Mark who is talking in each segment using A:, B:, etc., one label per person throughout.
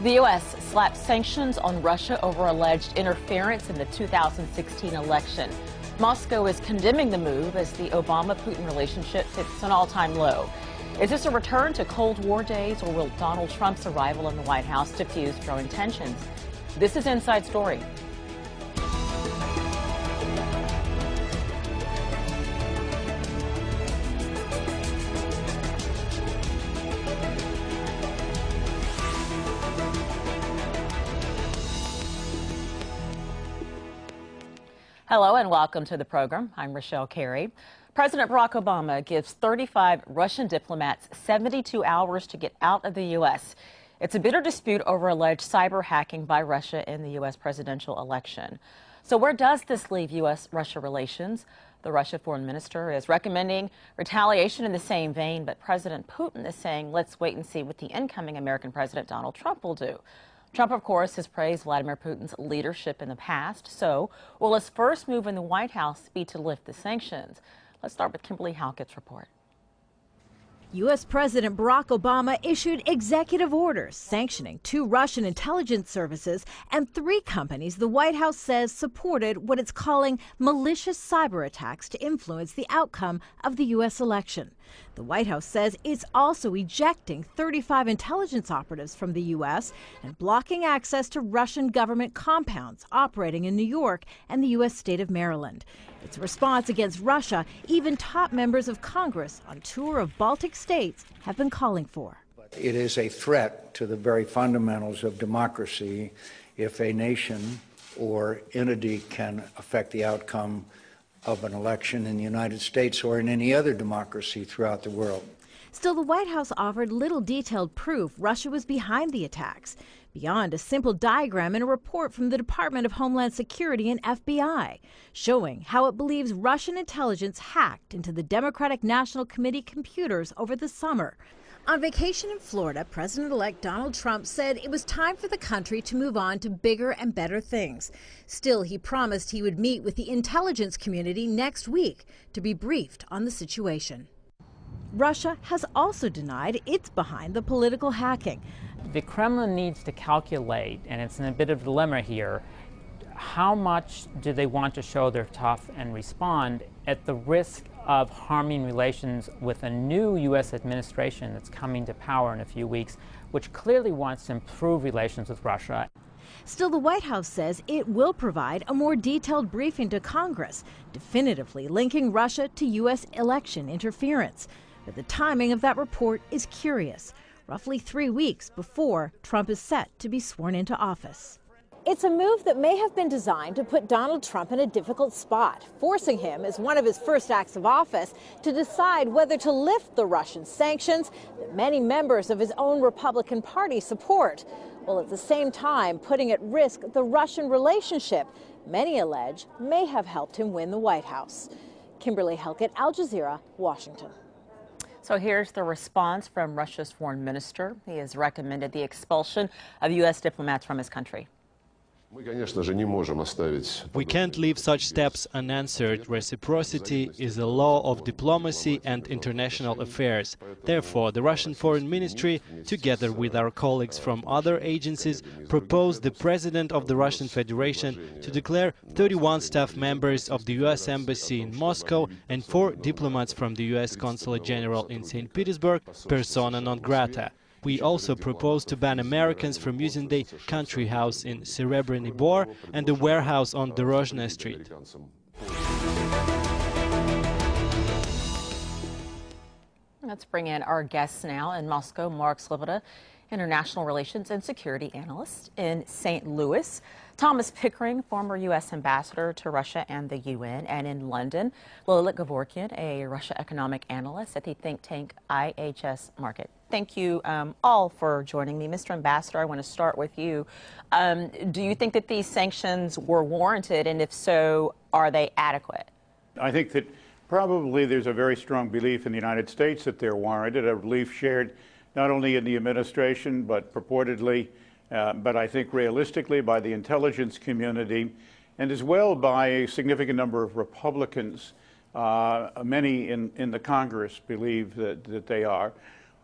A: The U.S. slapped sanctions on Russia over alleged interference in the 2016 election. Moscow is condemning the move as the Obama-Putin relationship hits an all-time low. Is this a return to Cold War days, or will Donald Trump's arrival in the White House diffuse growing tensions? This is Inside Story. Hello and welcome to the program. I'm Rochelle Carey. President Barack Obama gives 35 Russian diplomats 72 hours to get out of the U.S. It's a bitter dispute over alleged cyber hacking by Russia in the U.S. presidential election. So where does this leave U.S.-Russia relations? The Russia foreign minister is recommending retaliation in the same vein, but President Putin is saying let's wait and see what the incoming American President Donald Trump will do. Trump, of course, has praised Vladimir Putin's leadership in the past. So will his first move in the White House be to lift the sanctions? Let's start with Kimberly Halkett's report.
B: U.S. President Barack Obama issued executive orders sanctioning 2 Russian intelligence services and 3 companies the White House says supported what it's calling malicious cyber attacks to influence the outcome of the U.S. election. The White House says it's also ejecting 35 intelligence operatives from the U.S. and blocking access to Russian government compounds operating in New York and the U.S. state of Maryland. It's a response against Russia even top members of Congress on tour of Baltic states have been calling for.
C: It is a threat to the very fundamentals of democracy if a nation or entity can affect the outcome of an election in the United States or in any other democracy throughout the world.
B: Still, the White House offered little detailed proof Russia was behind the attacks, beyond a simple diagram in a report from the Department of Homeland Security and FBI, showing how it believes Russian intelligence hacked into the Democratic National Committee computers over the summer. On vacation in Florida, President-elect Donald Trump said it was time for the country to move on to bigger and better things. Still, he promised he would meet with the intelligence community next week to be briefed on the situation. Russia has also denied it's behind the political hacking.
D: The Kremlin needs to calculate, and it's in a bit of a dilemma here, how much do they want to show they're tough and respond at the risk of harming relations with a new U.S. administration that's coming to power in a few weeks, which clearly wants to improve relations with Russia.
B: Still, the White House says it will provide a more detailed briefing to Congress, definitively linking Russia to U.S. election interference. But the timing of that report is curious, roughly 3 weeks before Trump is set to be sworn into office. It's a move that may have been designed to put Donald Trump in a difficult spot, forcing him, as one of his first acts of office, to decide whether to lift the Russian sanctions that many members of his own Republican Party support, while at the same time putting at risk the Russian relationship many allege may have helped him win the White House. Kimberly Halkett, Al Jazeera, Washington.
A: So here's the response from Russia's foreign minister. He has recommended the expulsion of U.S. diplomats from his country.
E: We can't leave such steps unanswered. Reciprocity is a law of diplomacy and international affairs. Therefore, the Russian Foreign Ministry, together with our colleagues from other agencies, proposed the President of the Russian Federation to declare 31 staff members of the U.S. Embassy in Moscow and 4 diplomats from the U.S. Consulate General in St. Petersburg persona non grata. We also propose to ban Americans from using the country house in Serebryny Bor and the warehouse on Dorozhny Street.
A: Let's bring in our guests now in Moscow. Mark Slivota, International Relations and Security Analyst in St. Louis. Thomas Pickering, former U.S. Ambassador to Russia and the UN, and in London, Lilit Gevorkian, a Russia economic analyst at the think tank IHS Markit. Thank you all for joining me. Mr. Ambassador, I want to start with you. Do you think that these sanctions were warranted, and if so, are they adequate?
F: I think that probably there's a very strong belief in the United States that they're warranted, a belief shared not only in the administration, but purportedly but I think realistically by the intelligence community, and as well by a significant number of Republicans. Many in the Congress believe that they are.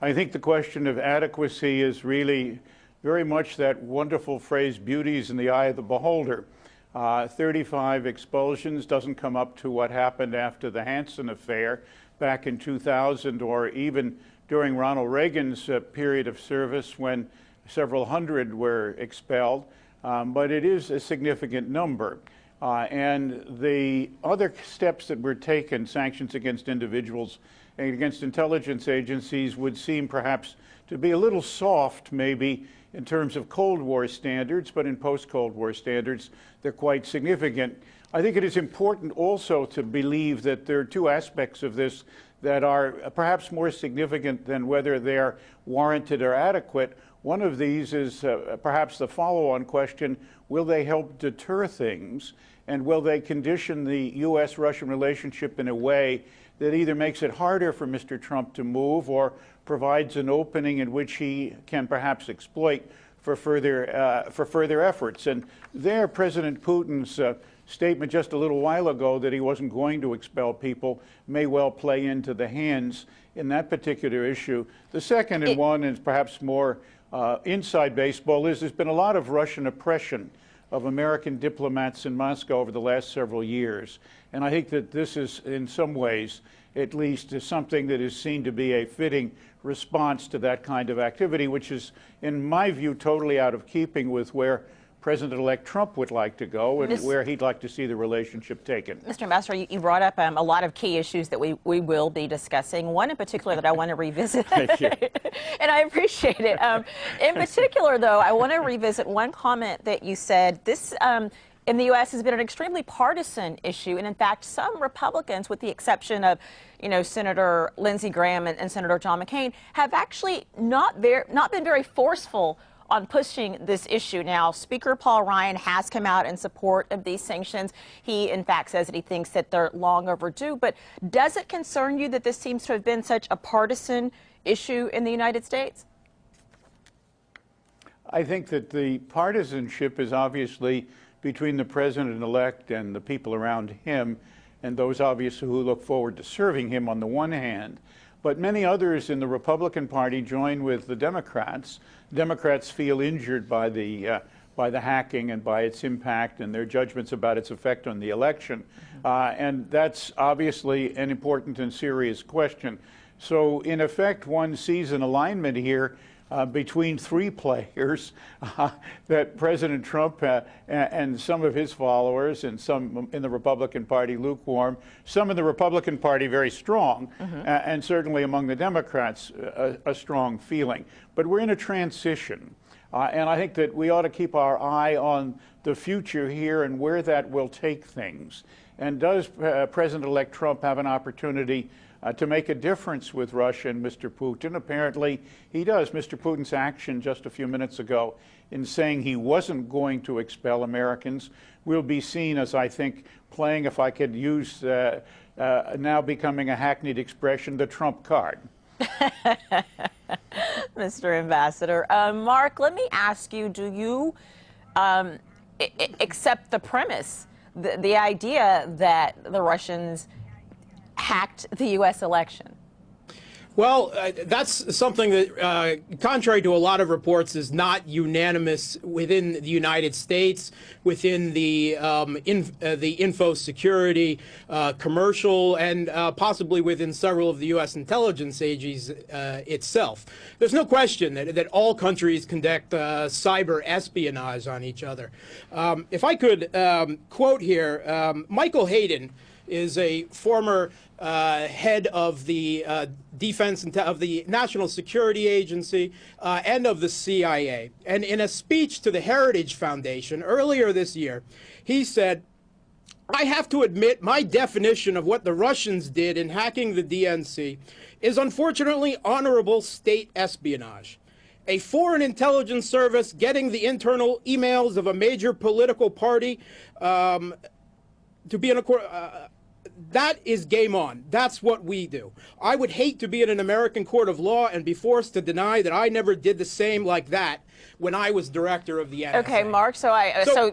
F: I think the question of adequacy is really very much that wonderful phrase, beauty is in the eye of the beholder. 35 expulsions doesn't come up to what happened after the Hansen affair back in 2000, or even during Ronald Reagan's period of service when several hundred were expelled. But it is a significant number. And the other steps that were taken, sanctions against individuals and against intelligence agencies, would seem perhaps to be a little soft, maybe, in terms of Cold War standards, but in post-Cold War standards, they're quite significant. I think it is important also to believe that there are two aspects of this that are perhaps more significant than whether they're warranted or adequate. One of these is perhaps the follow-on question: will they help deter things, and will they condition the U.S.-Russian relationship in a way that either makes it harder for Mr. Trump to move or provides an opening in which he can perhaps exploit for further efforts? And there, President Putin's statement just a little while ago that he wasn't going to expel people may well play into the hands in that particular issue. The second, and one is perhaps more inside baseball, is there's been a lot of Russian oppression of American diplomats in Moscow over the last several years. And I think that this is, in some ways, at least, is something that is seen to be a fitting response to that kind of activity, which is, in my view, totally out of keeping with where President-elect Trump would like to go and where he'd like to see the relationship taken.
A: Mr. Ambassador, you brought up a lot of key issues that we will be discussing. One in particular that I want to revisit,
F: Thank you.
A: and I appreciate it. In particular, though, I want to revisit one comment that you said. This in the U.S. has been an extremely partisan issue, and in fact, some Republicans, with the exception of, Senator Lindsey Graham and Senator John McCain, have actually not been very forceful on pushing this issue. Now, Speaker Paul Ryan has come out in support of these sanctions. He, in fact, says that he thinks that they're long overdue. But does it concern you that this seems to have been such a partisan issue in the United States?
F: I think that the partisanship is obviously between the president-elect and the people around him, and those obviously who look forward to serving him on the one hand. But many others in the Republican Party join with the Democrats. Democrats feel injured by the hacking and by its impact and their judgments about its effect on the election. And that's obviously an important and serious question. So in effect, one sees an alignment here between three players, that President Trump and some of his followers, and some in the Republican Party lukewarm, some in the Republican Party very strong, and certainly among the Democrats a strong feeling. But we're in a transition, and I think that we ought to keep our eye on the future here and where that will take things. And does President-elect Trump have an opportunity to make a difference with Russia and Mr. Putin? Apparently he does. Mr. Putin's action just a few minutes ago in saying he wasn't going to expel Americans will be seen as, I think, playing, if I could use now becoming a hackneyed expression, the Trump card.
A: Mr. Ambassador. Mark, let me ask you, do you accept the premise, the idea that the Russians hacked the U.S. election?
G: Well, that's something that, contrary to a lot of reports, is not unanimous within the United States, within the info security, commercial, and possibly within several of the U.S. intelligence agencies itself. There's no question that all countries conduct cyber espionage on each other. If I could quote here, Michael Hayden is a former head of the defense and of the National Security Agency and of the CIA. And in a speech to the Heritage Foundation earlier this year, he said, "I have to admit my definition of what the Russians did in hacking the DNC is unfortunately honorable state espionage. A foreign intelligence service getting the internal emails of a major political party to be in a that is game on. That's what we do. I would hate to be in an American court of law and be forced to deny that I never did the same like that when I was director of the NSA."
A: Okay, Mark, so I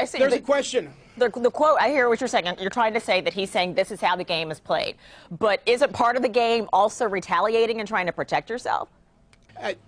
A: see
G: there's a question.
A: The quote, I hear what you're saying. You're trying to say that he's saying this is how the game is played. But isn't part of the game also retaliating and trying to protect yourself?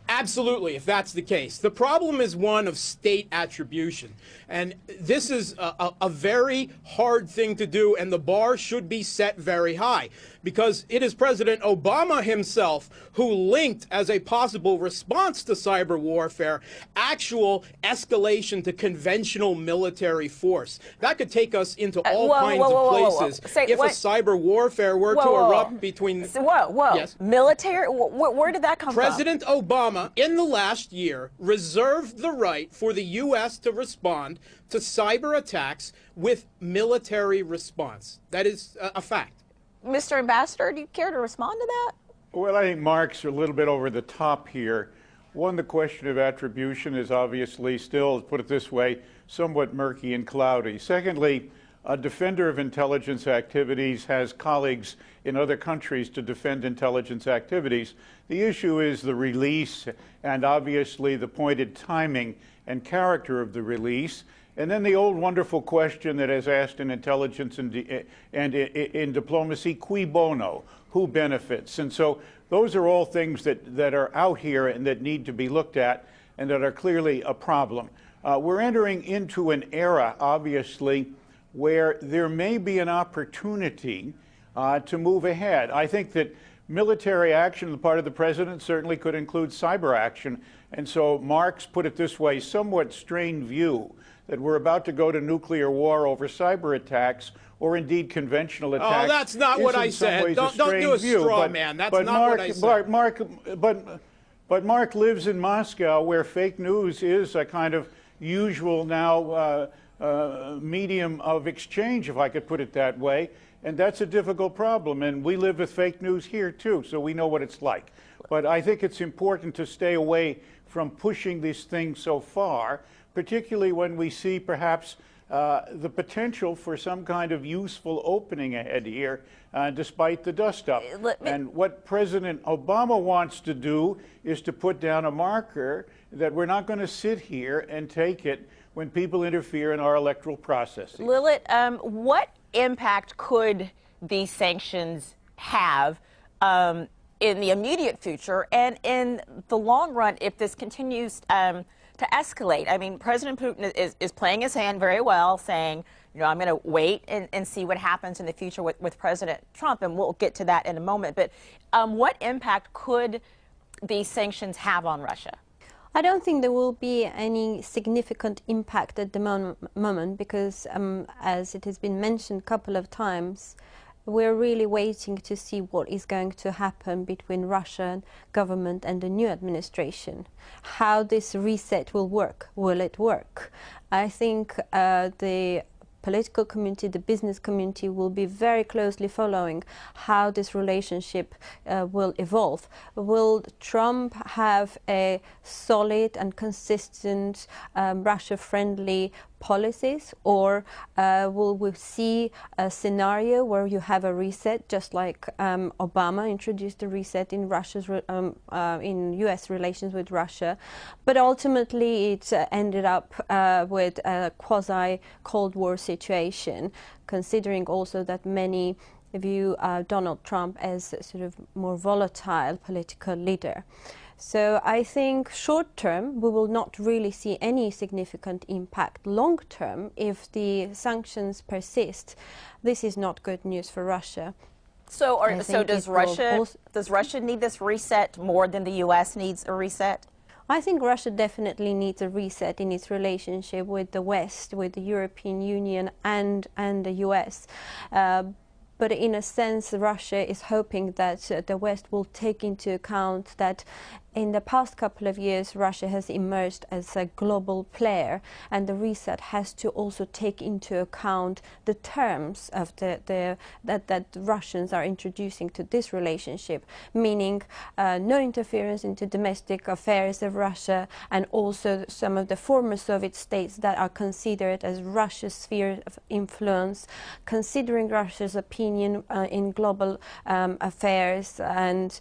G: Absolutely, if that's the case. The problem is one of state attribution. And this is a very hard thing to do, and the bar should be set very high, because it is President Obama himself who linked, as a possible response to cyber warfare, actual escalation to conventional military force. That could take us into all kinds of places if a cyber warfare were to erupt between...
A: Yes. Military? Where did that come from?
G: President Obama, in the last year, reserved the right for the U.S. to respond to cyber attacks with military response. That is a fact.
A: Mr. Ambassador, do you care to respond to that?
F: Well, I think Mark's a little bit over the top here. One, the question of attribution is obviously still, put it this way, somewhat murky and cloudy. Secondly, a defender of intelligence activities has colleagues in other countries to defend intelligence activities. The issue is the release and obviously the pointed timing and character of the release. And then the old wonderful question that is asked in intelligence and in diplomacy, cui bono, who benefits? And so those are all things that are out here and that need to be looked at and that are clearly a problem. We're entering into an era, obviously, where there may be an opportunity to move ahead. I think that military action on the part of the president certainly could include cyber action. And so Mark's, put it this way, somewhat strained view that we're about to go to nuclear war over cyber attacks or indeed conventional attacks.
G: Oh, that's not what I said. Don't do a straw man. That's not what I said.
F: But Mark lives in Moscow, where fake news is a kind of usual now medium of exchange, if I could put it that way. And that's a difficult problem. And we live with fake news here, too, so we know what it's like. But I think it's important to stay away from pushing this thing so far, particularly when we see perhaps the potential for some kind of useful opening ahead here, despite the dust-up. And what President Obama wants to do is to put down a marker that we're not going to sit here and take it when people interfere in our electoral processes.
A: Lilith, what impact could these sanctions have in the immediate future and in the long run if this continues to escalate? I mean, President Putin is playing his hand very well, saying, you know, I'm going to wait and see what happens in the future with President Trump, and we'll get to that in a moment. But what impact could these sanctions have on Russia?
H: I don't think there will be any significant impact at the moment because, as it has been mentioned a couple of times, we're really waiting to see what is going to happen between Russian government and the new administration. How this reset will work. Will it work? I think the political community, the business community will be very closely following how this relationship will evolve. Will Trump have a solid and consistent Russia-friendly policies, or will we see a scenario where you have a reset, just like Obama introduced a reset in in U.S. relations with Russia, but ultimately it ended up with a quasi-Cold War situation, considering also that many view Donald Trump as a sort of more volatile political leader. So I think short term we will not really see any significant impact. Long term, if the sanctions persist, this is not good news for Russia.
A: So does Russia need this reset more than the U.S. needs a reset?
H: I think Russia definitely needs a reset in its relationship with the West, with the European Union and the U.S. But in a sense, Russia is hoping that the West will take into account that in the past couple of years, Russia has emerged as a global player, and the reset has to also take into account the terms of that Russians are introducing to this relationship, meaning no interference into domestic affairs of Russia, and also some of the former Soviet states that are considered as Russia's sphere of influence, considering Russia's opinion in global affairs, and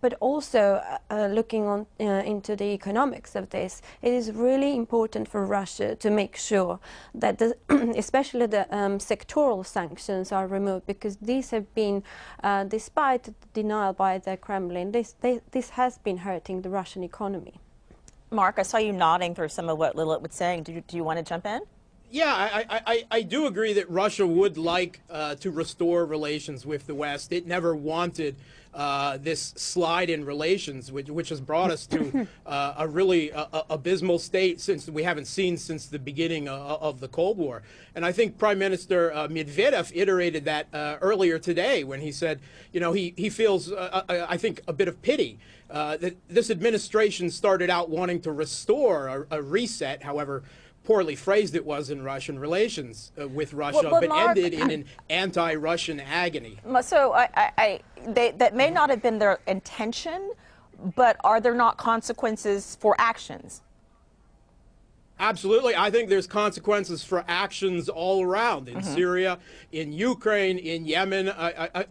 H: but also looking on, into the economics of this, it is really important for Russia to make sure that especially the sectoral sanctions are removed, because these have been, despite the denial by the Kremlin, this has been hurting the Russian economy.
A: Mark, I saw you nodding through some of what Lilith was saying. Do you want to jump in?
G: Yeah, I do agree that Russia would like to restore relations with the West. It never wanted this slide in relations, which has brought us to a really abysmal state since we haven't seen since the beginning of the Cold War. And I think Prime Minister Medvedev iterated that earlier today when he said, you know, he feels, I think, a bit of pity that this administration started out wanting to restore a reset, that poorly phrased it was in Russian relations with Russia, but Mark, ended in an anti-Russian agony.
A: So that may not have been their intention, but are there not consequences for actions?
G: Absolutely. I think there's consequences for actions all around, in Syria, in Ukraine, in Yemen,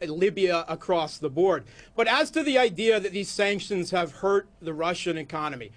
G: Libya, across the board. But as to the idea that these sanctions have hurt the Russian economy,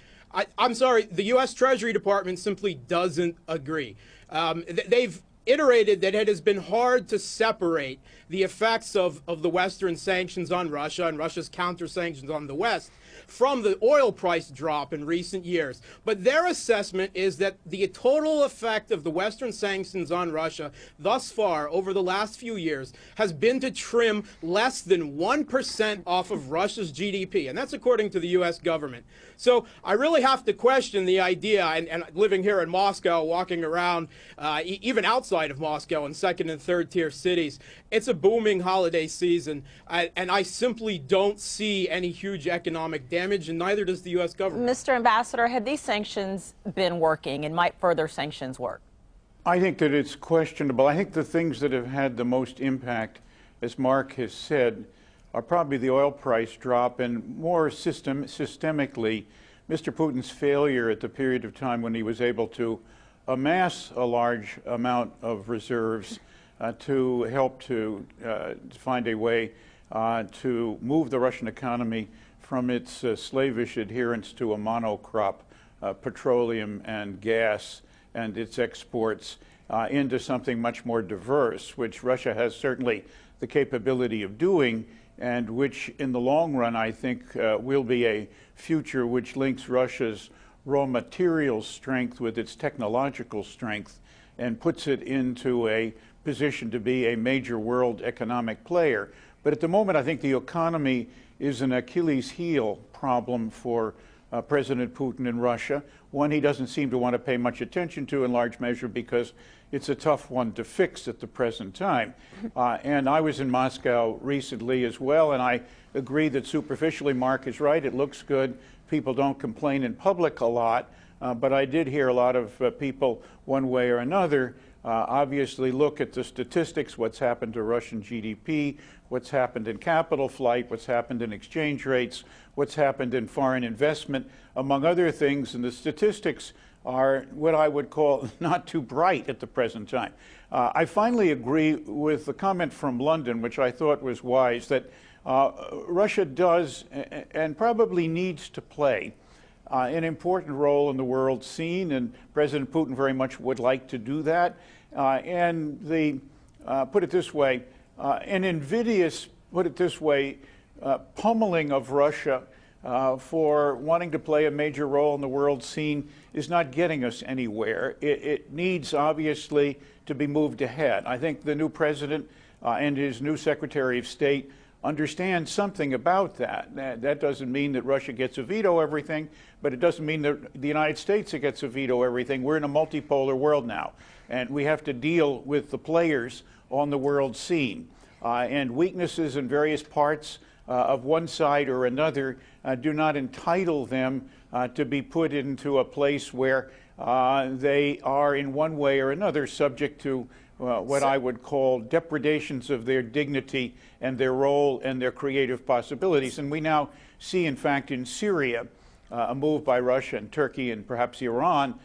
G: I'm sorry, the U.S. Treasury Department simply doesn't agree. They've iterated that it has been hard to separate the effects of the Western sanctions on Russia and Russia's counter-sanctions on the West from the oil price drop in recent years. But their assessment is that the total effect of the Western sanctions on Russia thus far over the last few years has been to trim less than 1% off of Russia's GDP. And that's according to the U.S. government. So I really have to question the idea, and living here in Moscow, walking around, even outside of Moscow in second and third tier cities, it's a booming holiday season, and I simply don't see any huge economic damage, and neither does the U.S. government.
A: Mr. Ambassador, have these sanctions been working, and might further sanctions work?
F: I think that it's questionable. I think the things that have had the most impact, as Mark has said, are probably the oil price drop and more systemically Mr. Putin's failure at the period of time when he was able to amass a large amount of reserves to help to find a way to move the Russian economy from its slavish adherence to a monocrop, petroleum and gas, and its exports into something much more diverse, which Russia has certainly the capability of doing, and which in the long run I think will be a future which links Russia's raw material strength with its technological strength and puts it into a position to be a major world economic player. But at the moment I think the economy is an Achilles heel problem for President Putin in Russia, one he doesn't seem to want to pay much attention to in large measure because it's a tough one to fix at the present time. And I was in Moscow recently as well, and I agree that superficially Mark is right. It looks good. People don't complain in public a lot, but I did hear a lot of people one way or another obviously look at the statistics, what's happened to Russian GDP, what's happened in capital flight, what's happened in exchange rates, what's happened in foreign investment, among other things, and the statistics are what I would call not too bright at the present time. I finally agree with the comment from London, which I thought was wise, that Russia does and probably needs to play an important role in the world scene, and President Putin very much would like to do that. And the, put it this way, an invidious, put it this way, pummeling of Russia for wanting to play a major role in the world scene is not getting us anywhere. It needs, obviously, to be moved ahead. I think the new president and his new Secretary of State understand something about that. That doesn't mean that Russia gets to veto everything, but it doesn't mean that the United States gets to veto everything. We're in a multipolar world now, and we have to deal with the players on the world scene. And weaknesses in various parts of one side or another do not entitle them to be put into a place where they are in one way or another subject to what I would call depredations of their dignity and their role and their creative possibilities. And we now see, in fact, in Syria, a move by Russia and Turkey and perhaps Iran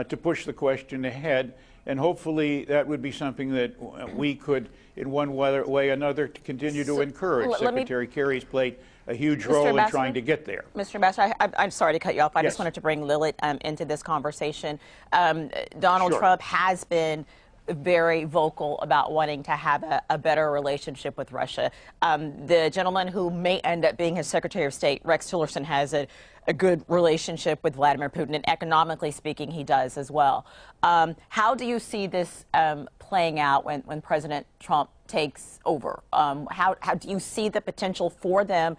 F: to push the question ahead. And hopefully that would be something that we could, in one way or another, to continue to encourage. Secretary Kerry's played a huge role in trying to get there.
A: Mr. Ambassador, I'm sorry to cut you off. I
F: Yes.
A: just wanted to bring Lilith into this conversation. Donald Trump has been very vocal about wanting to have a better relationship with Russia. The gentleman who may end up being his Secretary of State, Rex Tillerson, has a good relationship with Vladimir Putin, and economically speaking, he does as well. How do you see this playing out when President Trump takes over? How do you see the potential for them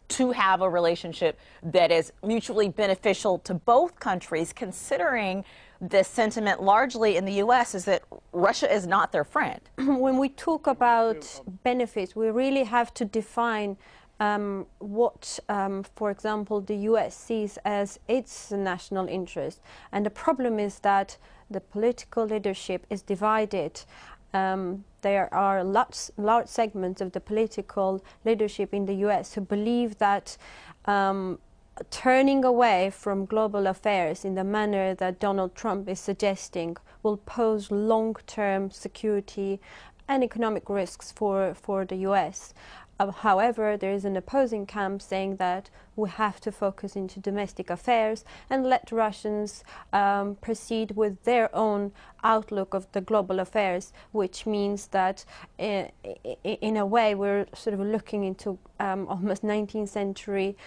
A: to have a relationship that is mutually beneficial to both countries, considering the sentiment largely in the U.S. is that Russia is not their friend?
H: When we talk about benefits, we really have to define what, for example, the U.S. sees as its national interest. And the problem is that the political leadership is divided. There are large segments of the political leadership in the U.S. who believe that turning away from global affairs in the manner that Donald Trump is suggesting will pose long-term security and economic risks for the U.S. However, there is an opposing camp saying that we have to focus into domestic affairs and let Russians proceed with their own outlook of the global affairs, which means that in a way we're sort of looking into almost 19th century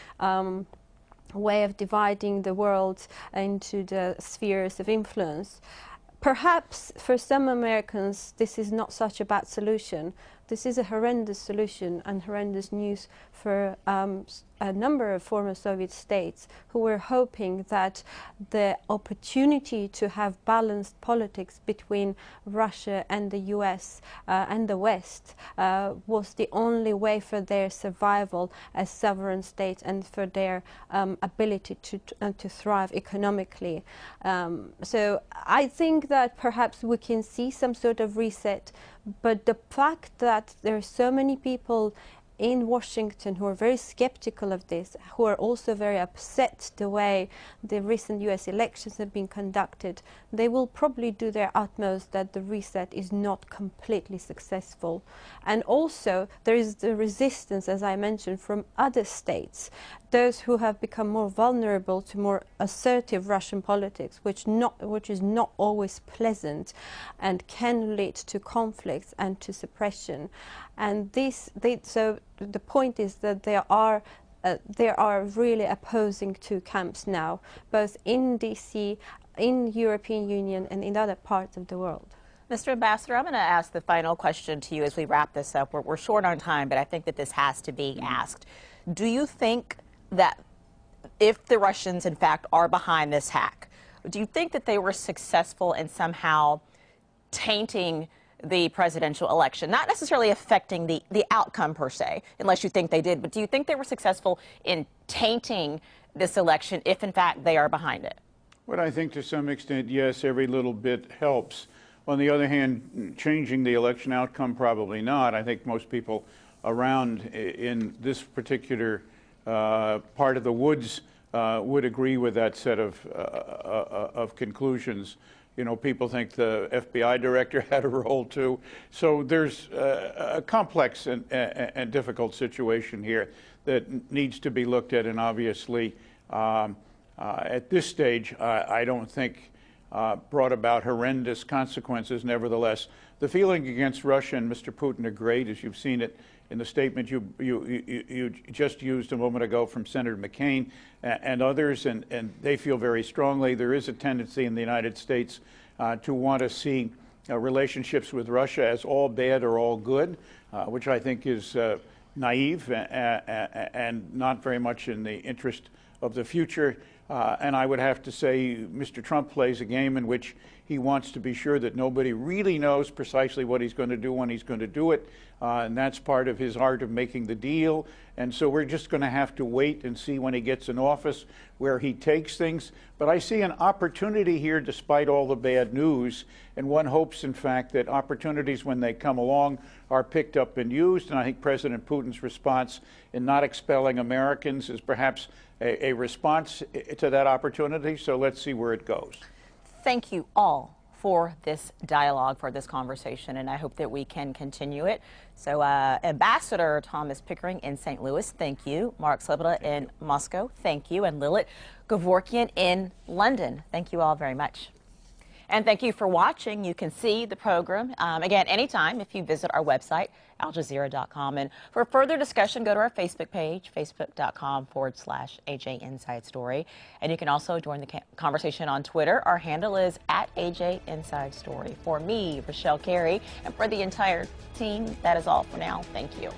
H: way of dividing the world into the spheres of influence. Perhaps for some Americans this is not such a bad solution. This is a horrendous solution and horrendous news for a number of former Soviet states who were hoping that the opportunity to have balanced politics between Russia and the US and the West was the only way for their survival as sovereign states and for their ability to thrive economically. So I think that perhaps we can see some sort of reset, but the fact that there are so many people in Washington who are very skeptical of this, who are also very upset the way the recent US elections have been conducted, they will probably do their utmost that the reset is not completely successful. And also there is the resistance, as I mentioned, from other states, those who have become more vulnerable to more assertive Russian politics, which is not always pleasant and can lead to conflicts and to suppression. And so the point is that there are really opposing two camps now, both in DC, in European Union, and in other parts of the world.
A: Mr. Ambassador, I'm going to ask the final question to you as we wrap this up. We're short on time, but I think that this has to be asked. Do you think that if the Russians, in fact, are behind this hack, do you think that they were successful in somehow tainting the presidential election, not necessarily affecting the outcome per se, unless you think they did, but do you think they were successful in tainting this election if, in fact, they are behind it?
F: Well, I think to some extent, yes, every little bit helps. On the other hand, changing the election outcome, probably not. I think most people around in this particular part of the woods would agree with that set of conclusions. You know, people think the FBI director had a role too. So there's a complex and difficult situation here that needs to be looked at. And obviously, at this stage, I don't think brought about horrendous consequences. Nevertheless, the feeling against Russia and Mr. Putin are great, as you've seen it in the statement you just used a moment ago from Senator McCain and others, and they feel very strongly. There is a tendency in the United States to want to see relationships with Russia as all bad or all good, which I think is naive and not very much in the interest of the future. And I would have to say Mr. Trump plays a game in which he wants to be sure that nobody really knows precisely what he's going to do when he's going to do it. And that's part of his art of making the deal. And so we're just going to have to wait and see when he gets in office where he takes things. But I see an opportunity here despite all the bad news. And one hopes, in fact, that opportunities when they come along are picked up and used. And I think President Putin's response in not expelling Americans is perhaps a response to that opportunity. So let's see where it goes.
A: Thank you all for this dialogue, for this conversation, and I hope that we can continue it. So Ambassador Thomas Pickering in St. Louis, thank you. Mark Sleboda in Moscow, thank you. And Lilith Gevorkian in London, thank you all very much. And thank you for watching. You can see the program, again, anytime if you visit our website, aljazeera.com. And for further discussion, go to our Facebook page, facebook.com/AJ Inside Story. And you can also join the conversation on Twitter. Our handle is @AJ Inside Story. For me, Rochelle Carey, and for the entire team, that is all for now. Thank you.